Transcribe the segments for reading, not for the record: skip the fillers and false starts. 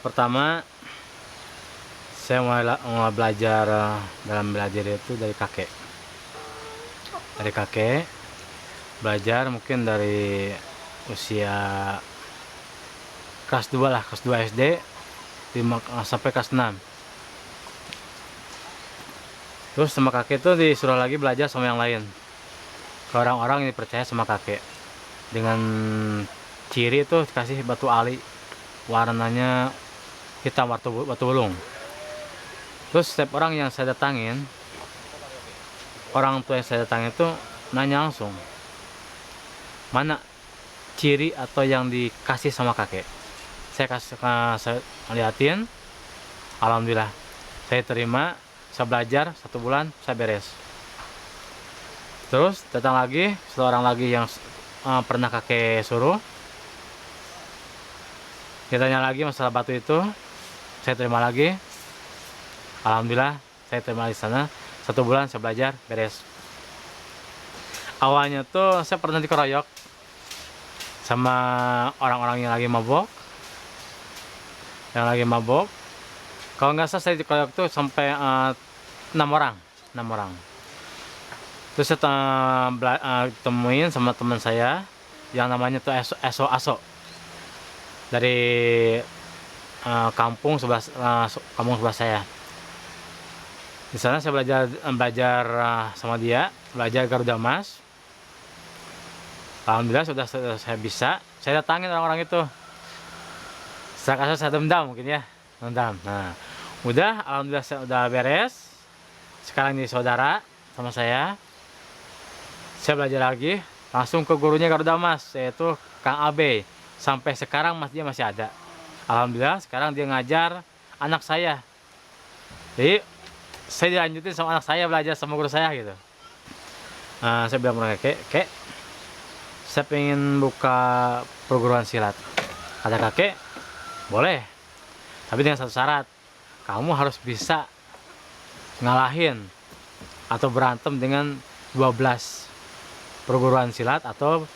Pertama saya mulai belajar dalam belajar itu dari kakek. Dari kakek belajar mungkin dari usia kelas 2 lah, kelas 2 SD sampai kelas 6. Terus sama kakek itu disuruh lagi belajar sama yang lain, ke orang-orang yang dipercaya sama kakek. Dengan ciri itu dikasih batu ali, warnanya hitam, batu ulung. Terus setiap orang yang saya datangin, orang tua yang saya datangin itu nanya langsung, mana ciri atau yang dikasih sama kakek. Saya liatin, alhamdulillah saya terima, saya belajar 1 bulan, saya beres. Terus datang lagi seorang lagi yang pernah kakek suruh, ditanya lagi masalah batu itu, saya terima lagi, alhamdulillah saya terima di sana. 1 bulan saya belajar, beres. Awalnya tuh saya pernah dikeroyok sama orang-orang yang lagi mabok. Kalau nggak salah saya dikeroyok tuh sampai 6 orang. Terus saya temuin sama teman saya yang namanya tuh Aso dari kampung sebelah saya. Di sana saya belajar sama dia, belajar Garuda Mas. Alhamdulillah sudah saya bisa. Saya datangin orang-orang itu. Saya dendam mungkin ya, dendam. Nah, udah, alhamdulillah saya udah beres. Sekarang ini saudara sama saya. Saya belajar lagi, langsung ke gurunya Garuda Mas, yaitu Kang Abe. Sampai sekarang dia masih ada. Alhamdulillah sekarang dia ngajar anak saya. Jadi saya dilanjutin sama anak saya, belajar sama guru saya gitu. Saya bilang sama kakek, saya pengen buka perguruan silat. Kata kakek, boleh, tapi dengan satu syarat, kamu harus bisa ngalahin atau berantem dengan 12 perguruan silat atau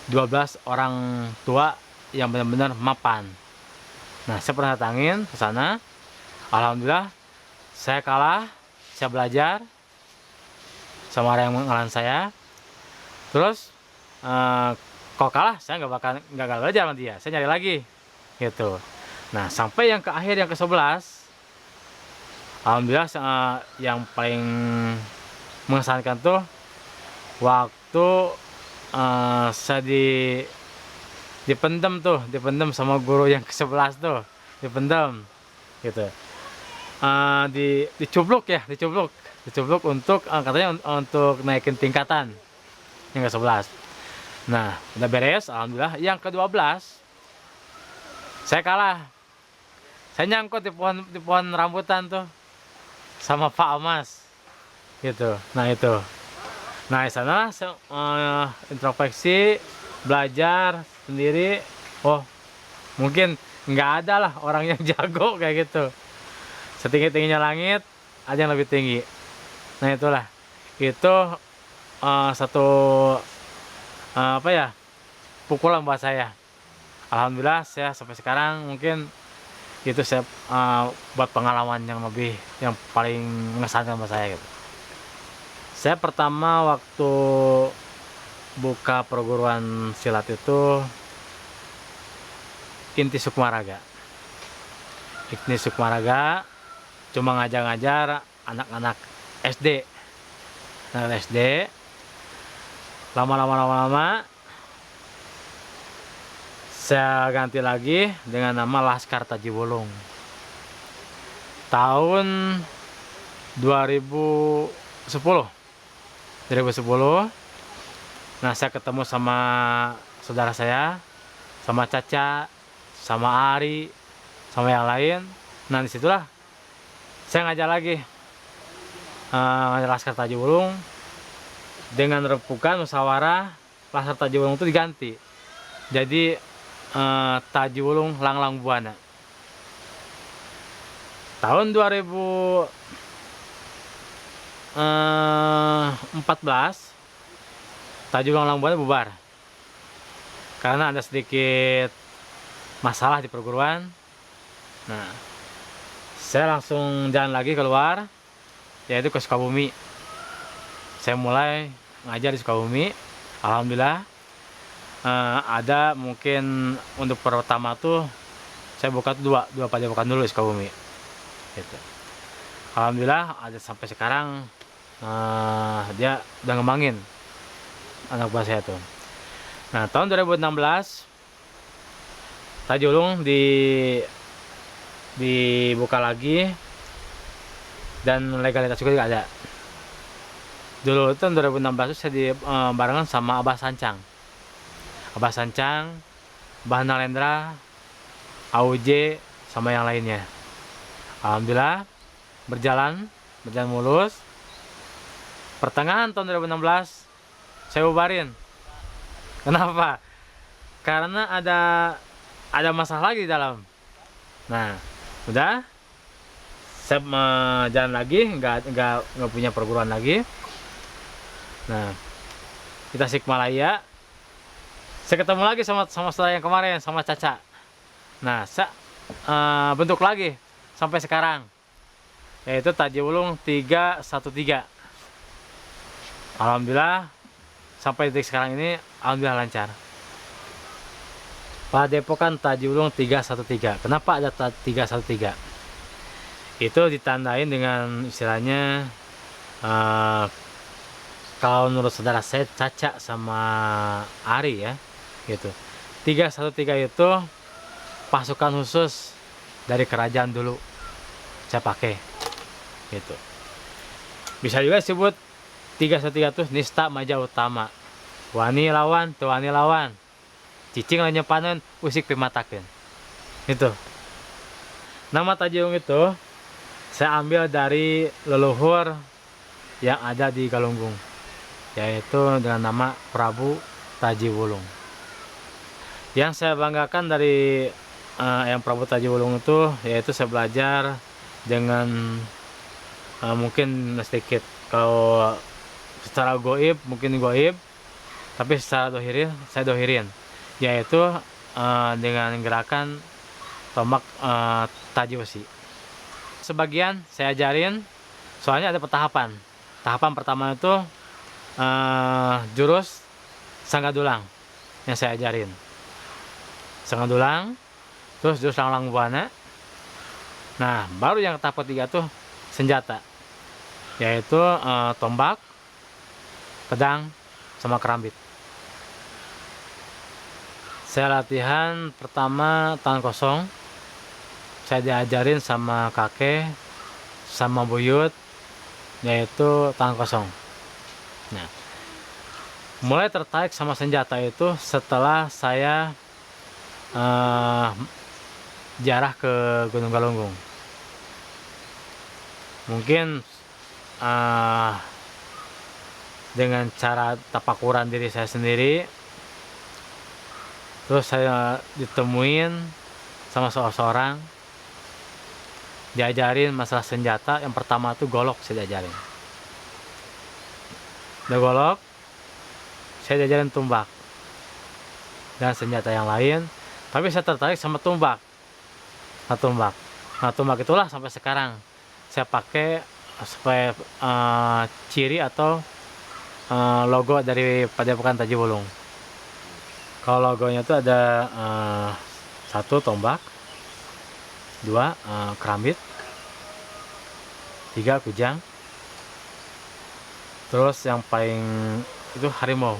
12 orang tua yang benar-benar mapan. Nah, saya pernah datangin ke sana, alhamdulillah saya kalah. Saya belajar sama orang yang ngalahin saya. Terus kalau kalah saya nggak belajar sama dia, saya nyari lagi gitu. Nah, sampai yang ke akhir, yang ke-11, alhamdulillah yang paling mengesankan tuh waktu saya dipendam sama guru yang ke-11 tuh, dipendam gitu. Dicubluk untuk katanya untuk naikin tingkatan yang ke-11. Nah, udah beres, alhamdulillah. Yang ke-12 saya kalah. Saya nyangkut di pohon rambutan tuh sama Pak Amas gitu. Nah, itu. Nah, di sana saya introspeksi, belajar sendiri. Oh, mungkin nggak ada lah orang yang jago kayak gitu. Setinggi-tingginya langit, ada yang lebih tinggi. Nah, itulah. Itu satu pukulan buat saya. Alhamdulillah saya sampai sekarang mungkin itu saya buat pengalaman yang paling mengesankan buat saya gitu. Saya pertama waktu buka perguruan silat itu Inti Sukmaraga. Cuma ngajar anak-anak SD. Lama saya ganti lagi dengan nama Laskar Tajiwulung. Tahun 2010. Nah, saya ketemu sama saudara saya, sama Caca, sama Ari, sama yang lain. Nah, disitulah saya ngajar lagi, ngajar Laskar Tajiwulung. Dengan rempukan musyawarah, Laskar Tajiwulung itu diganti jadi Tajiwulung Langlang Buana. Tahun 2014 Tajiwulung Langlang Buana bubar karena ada sedikit masalah di perguruan. Nah, saya langsung jalan lagi keluar, yaitu ke Sukabumi. Saya mulai ngajar di Sukabumi. Alhamdulillah, ada mungkin untuk pertama tuh saya buka tuh dua padepokan dulu di Sukabumi. Gitu. Alhamdulillah ada sampai sekarang, dia udah ngembangin anak buah saya tuh. Nah, tahun 2016 Tajulung dibuka lagi dan legalitas juga ada. Dulu itu tahun 2016 itu saya barengan sama Abah Sancang, Abah Nalendra, AUJ, sama yang lainnya. Alhamdulillah berjalan mulus. Pertengahan tahun 2016 saya bubarin. Kenapa? Karena ada masalah lagi di dalam. Nah, udah saya jalan lagi, nggak punya perguruan lagi. Nah, kita Tasikmalaya. Saya ketemu lagi sama saudara yang kemarin, sama Caca. Nah, saya bentuk lagi sampai sekarang, yaitu Tajulung 313. Alhamdulillah sampai detik sekarang ini, alhamdulillah lancar. Padepokan Tajulung 313. Kenapa ada 313? Itu ditandain dengan istilahnya, kalau menurut saudara saya Caca sama Ari ya, gitu. 313 itu pasukan khusus dari kerajaan dulu saya pakai, gitu. Bisa juga disebut 313 itu Nista Maja Utama. Wani lawan, tuani lawan. Cicing lainnya panen, usik pimatakeun. Itu. Nama Tajulung itu saya ambil dari leluhur yang ada di Galunggung, yaitu dengan nama Prabu Tajiwulung. Yang saya banggakan dari yang Prabu Tajiwulung itu, yaitu saya belajar dengan mungkin sedikit, kalau secara goib mungkin goib, tapi secara dohirin saya dohirin, yaitu dengan gerakan tombak taji besi. Sebagian saya ajarin, soalnya ada tahapan pertama itu jurus Sanggadulang yang saya ajarin, Sanggadulang, terus jurus Langlang Buana. Nah, baru yang tahap ketiga tuh senjata, yaitu tombak, pedang, sama kerambit. Saya latihan pertama tangan kosong, saya diajarin sama kakek sama buyut, yaitu tangan kosong. Nah, mulai tertarik sama senjata itu setelah saya jarah ke Gunung Galunggung. Mungkin dengan cara tapakuran diri saya sendiri, terus saya ditemuin sama seorang, diajarin masalah senjata. Yang pertama tuh golok saya diajarin. Udah golok, saya diajarin tumbak dan senjata yang lain. Tapi saya tertarik sama tumbak. Nah, tumbak itulah sampai sekarang saya pakai sebagai ciri atau logo dari Padepokan Tajulung. Kalau logonya itu ada 1 tombak, 2 kerambit, 3 kujang, terus yang paling itu harimau,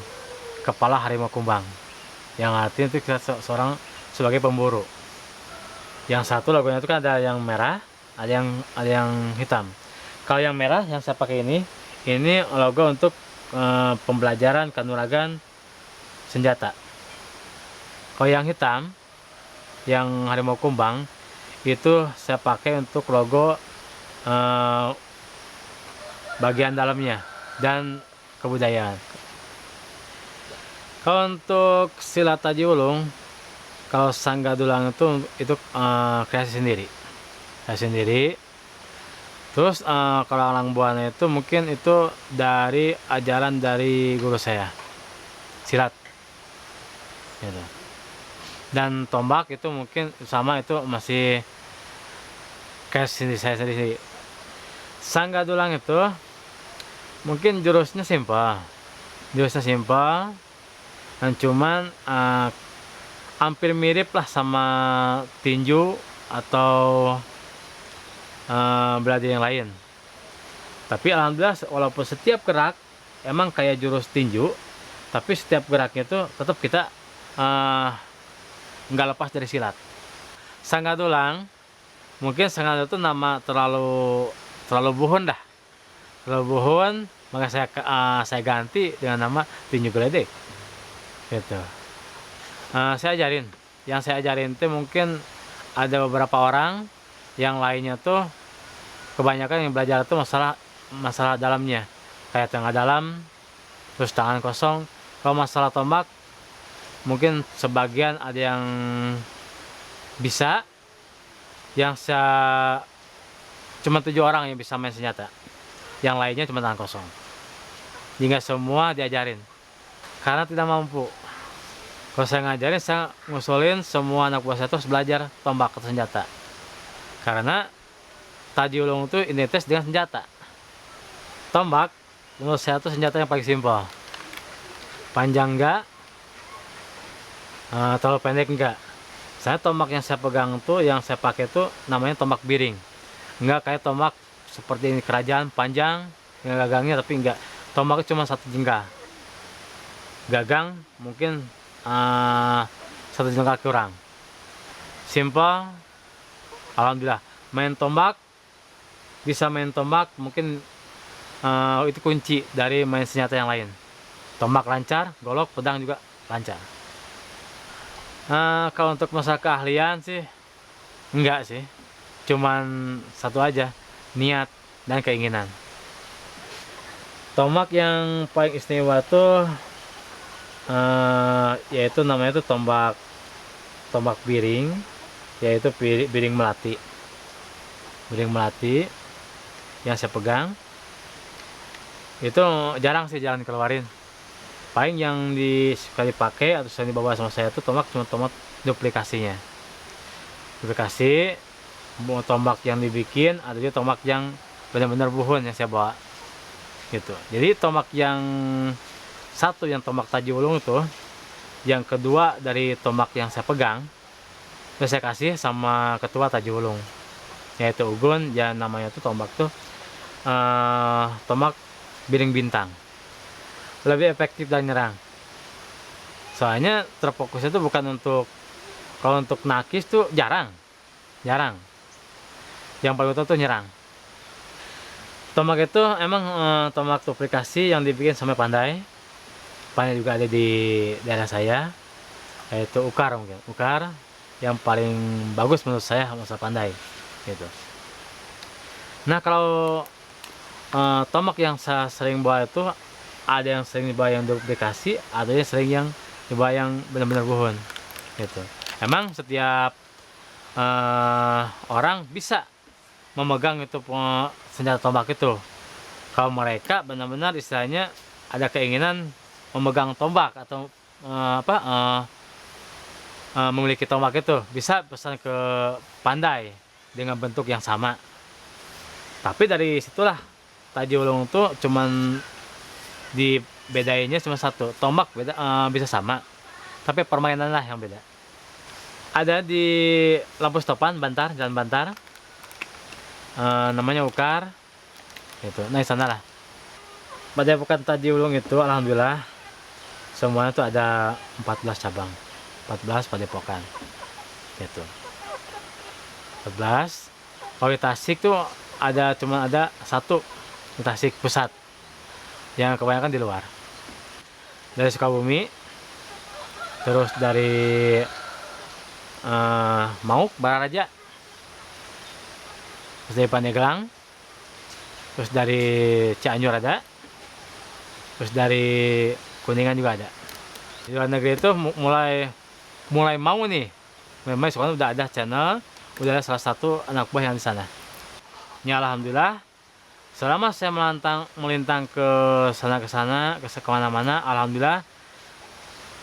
kepala harimau kumbang, yang artinya itu kita seorang sebagai pemburu. Yang 1 logonya itu kan ada yang merah, ada yang hitam. Kalau yang merah yang saya pakai ini logo untuk pembelajaran kanuragan senjata. Kalau yang hitam, yang harimau kumbang, itu saya pakai untuk logo bagian dalamnya dan kebudayaan. Kalau untuk silat Tajulung, kalau Sanggadulang itu kreasi sendiri. Terus kalau Langlang Buana itu mungkin itu dari ajaran dari guru saya silat, gitu. Dan tombak itu mungkin sama, itu masih kayak saya sendiri. Sanggadulang itu mungkin jurusnya simpel dan cuman hampir mirip lah sama tinju atau bela diri yang lain. Tapi alhamdulillah walaupun setiap gerak emang kayak jurus tinju, tapi setiap geraknya itu tetap kita nggak lepas dari silat. Sanggadulang mungkin Sanggadulang itu nama terlalu buhun dah, terlalu buhun, maka saya ganti dengan nama tinju geledek gitu. Saya ajarin, yang saya ajarin itu mungkin ada beberapa orang, yang lainnya tuh kebanyakan yang belajar itu masalah dalamnya, kayak tengah dalam, terus tangan kosong. Kalau masalah tombak mungkin sebagian ada yang bisa, yang cuma 7 orang yang bisa main senjata, yang lainnya cuma tangan kosong. Jadi nggak semua diajarin karena tidak mampu. Kalau saya ngajarin, saya ngusulin semua anak buah saya terus belajar tombak atau senjata, karena tadi ulung itu identitas dengan senjata. Tombak menurut saya itu senjata yang paling simpel, panjang enggak, terlalu pendek enggak. Saya tombak yang saya pegang tuh, yang saya pakai tuh namanya tombak biring, enggak kayak tombak seperti ini kerajaan panjang yang gagangnya, tapi enggak, tombaknya cuma 1 jengkal, gagang mungkin 1 jengkal kurang. Simple, alhamdulillah. Bisa main tombak mungkin itu kunci dari main senjata yang lain. Tombak lancar, golok, pedang juga lancar. Kalau untuk masalah keahlian sih enggak sih, cuman satu aja, niat dan keinginan. Tombak yang paling istimewa tuh yaitu namanya itu tombak biring, yaitu biring melati yang saya pegang. Itu jarang keluarin. Paling yang sekali pakai atau sering dibawa sama saya itu tombak duplikasi. Tombak yang dibikin, ada juga tombak yang benar-benar buhun yang saya bawa gitu. Jadi tombak yang satu, yang tombak taji ulung itu, yang kedua dari tombak yang saya pegang itu saya kasih sama ketua taji ulung, yaitu Ugun. Ya namanya tuh tombak tuh tombak biring bintang, lebih efektif dan nyerang. Soalnya terfokusnya tuh bukan kalau untuk nakis tuh jarang. Yang paling utama tuh nyerang. Tombak itu emang tombak duplikasi yang dibikin sama Pandai juga ada di daerah saya, yaitu Ukar. Yang paling bagus menurut saya masa Pandai gitu. Nah, kalau tombak yang saya sering bawa itu, ada yang sering dibawa yang duplikasi, ada yang sering yang dibawa yang benar-benar buhun gitu. Emang setiap orang bisa memegang itu senjata tombak itu, kalau mereka benar-benar istilahnya ada keinginan memegang tombak atau memiliki tombak itu, bisa pesan ke Pandai dengan bentuk yang sama. Tapi dari situlah taji ulung tuh cuman dibedainnya cuma satu, tombak bisa sama, tapi permainan lah yang beda. Ada di Lampu Stopan, Jalan Bantar, namanya Ukar itu. Nah, di sana lah. Padepokan taji ulung itu alhamdulillah semuanya tuh ada 14 cabang, 14 padepokan gitu. 14. Kalau di Tasik tuh cuma ada 1 di Tasik pusat, yang kebanyakan di luar. Dari Sukabumi, terus dari Mauk, Bararaja, terus dari Pandeglang, terus dari Cianjur ada, terus dari Kuningan juga ada. Di luar negeri itu mulai mau nih, memang sekarang udah ada channel, udah ada salah satu anak buah yang di sana. Ya alhamdulillah, selama saya melintang ke sana kemana-mana, alhamdulillah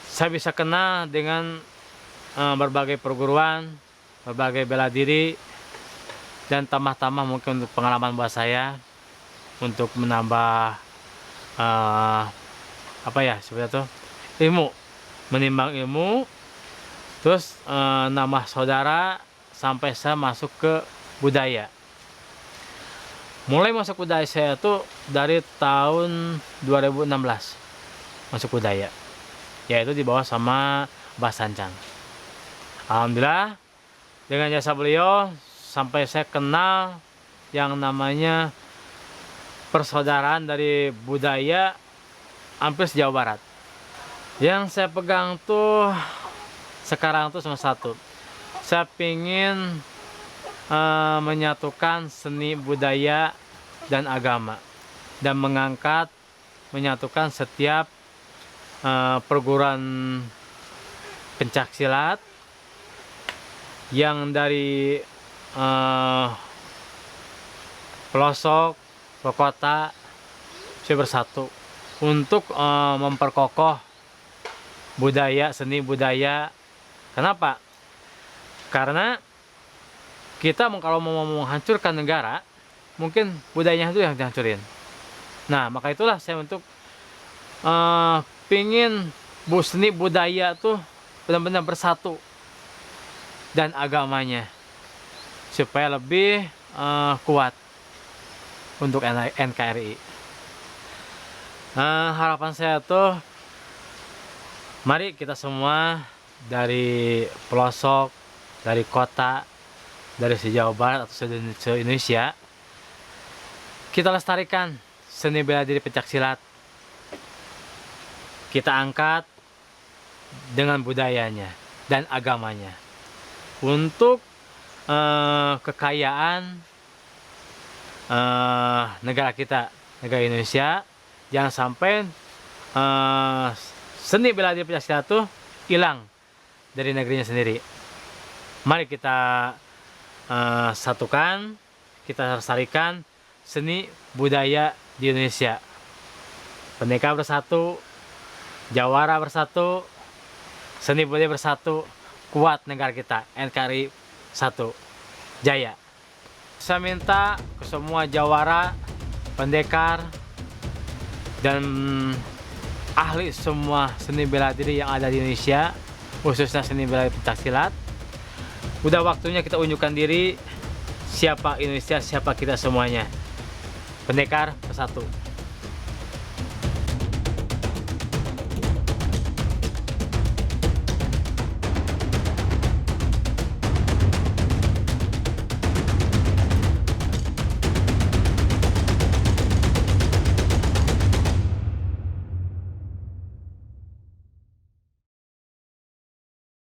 saya bisa kenal dengan berbagai perguruan, berbagai bela diri, dan tambah-tambah mungkin untuk pengalaman buat saya untuk menambah apa ya seperti itu, ilmu, menimbang ilmu, terus nambah saudara sampai saya masuk ke budaya. Mulai masuk budaya saya tuh dari tahun 2016 masuk budaya, yaitu di bawah sama Mbah Sancang. Alhamdulillah dengan jasa beliau sampai saya kenal yang namanya persaudaraan dari budaya hampir se-Jawa Barat. Yang saya pegang tuh sekarang tuh cuma satu, saya pingin menyatukan seni budaya dan agama, dan mengangkat menyatukan setiap perguruan pencaksilat yang dari pelosok ke kota bisa bersatu untuk memperkokoh budaya, seni budaya. Kenapa? Karena kita kalau mau menghancurkan negara, mungkin budayanya itu yang dihancurin. Nah, maka itulah saya untuk pingin seni budaya tuh benar-benar bersatu dan agamanya supaya lebih kuat untuk NKRI. Harapan saya tuh, mari kita semua dari pelosok, dari kota, dari se-Jawa Barat atau se-Indonesia, kita lestarikan seni bela diri pencaksilat. Kita angkat dengan budayanya dan agamanya untuk kekayaan negara kita, negara Indonesia. Jangan sampai seni bela diri pencaksilat itu hilang dari negerinya sendiri. Mari kita satukan, kita lestarikan seni budaya di Indonesia. Pendekar bersatu, jawara bersatu, seni budaya bersatu, kuat negara kita, NKRI satu, jaya. Saya minta ke semua jawara, pendekar, dan ahli semua seni bela diri yang ada di Indonesia, khususnya seni bela diri pencaksilat, udah waktunya kita unjukkan diri siapa Indonesia, siapa kita semuanya. Pendekar bersatu.